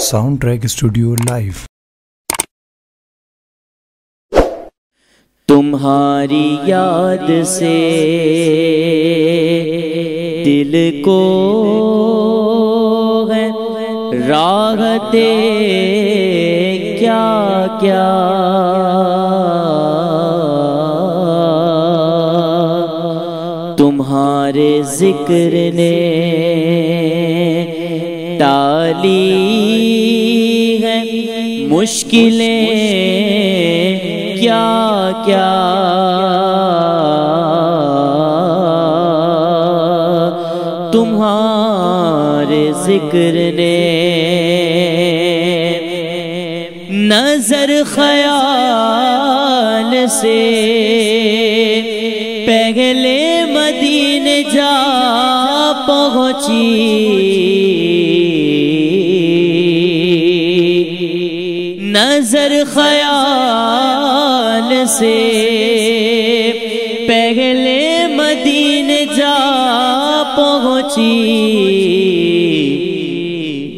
Sound track studio live. تمہاری یاد سے دل کو ہے راحتیں کیا کیا، تمہارے ذکر نے ٹالی ہے مشکلیں کیا کیا، تمہارے ذکر نے نظر خیال سے پہلے مدینے جا پہنچی، نظر خیال سے پہلے مدینے جا پہنچی،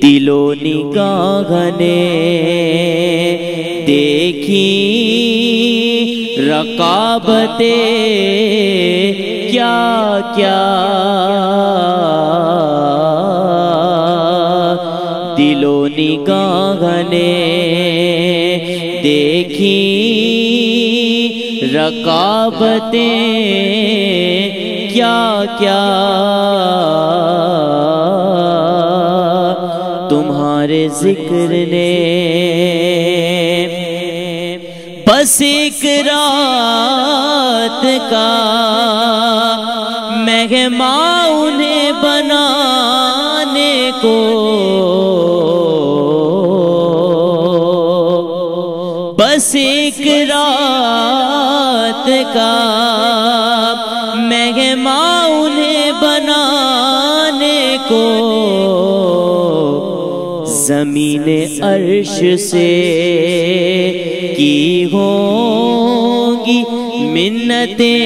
دل و نگاہ نے دیکھی رقابتیں کیا کیا، دل و نگاہ نے دیکھی رقابتیں کیا کیا، تمہارے ذکر نے بس ایک رات کا مہمان انہیں بنانے کو، بس ایک رات کا مہمان انہیں بنانے کو، زمین عرش سے کی ہوں گی منتیں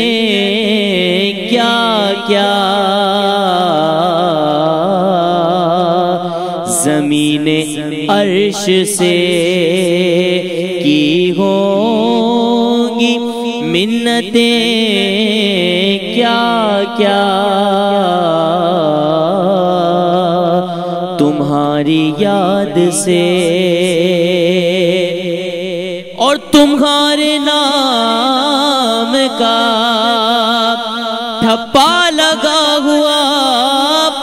کیا کیا، زمین عرش سے کی ہوں گی منتیں کیا کیا، تمہاری یاد سے اور تمہارے نام کا ٹھپا لگا ہوا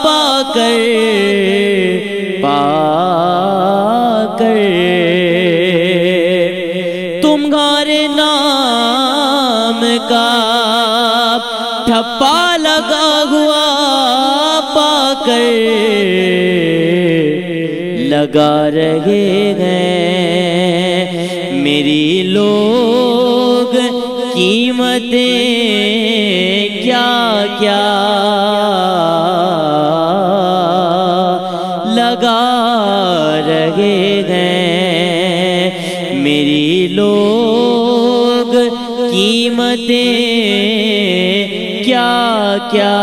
پا کر تمہارے نام کا ٹھپا لگا ہوا پا کر لگا رہے ہیں میری لوگ قیمتیں کیا کیا، لگا رہے ہیں میری لوگ قیمتیں کیا کیا،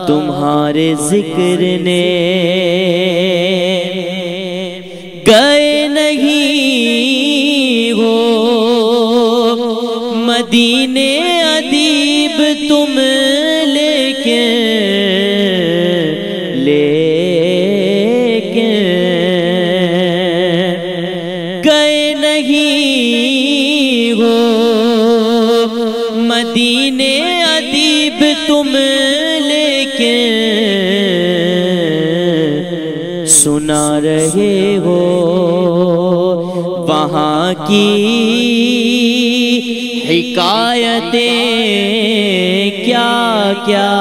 تمہارے ذکر نے گئے نہیں ہو مدینے ادیب تم، لیکن گئے نہیں ہو مدینے ادیب تم، لیکن سنا رہے ہو وہاں کی حکایتیں کیا کیا،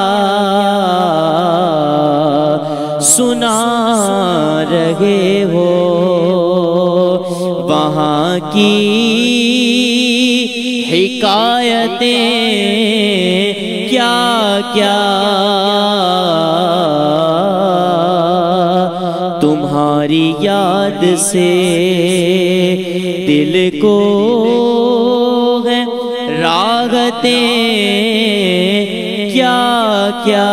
سنا رہے ہو وہاں کی حکایتیں کیا کیا، تمہاری یاد سے دل کو ہے راحتیں کیا کیا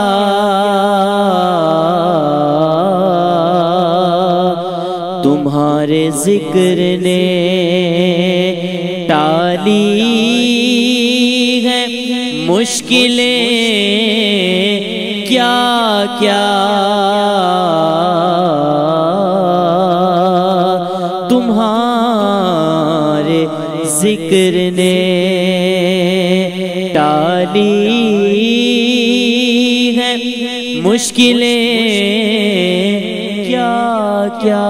تمہارے ذکر نے ٹالی ہے مشکلیں کیا کیا، تمہارے ذکر نے ٹالی ہے مشکلیں کیا کیا۔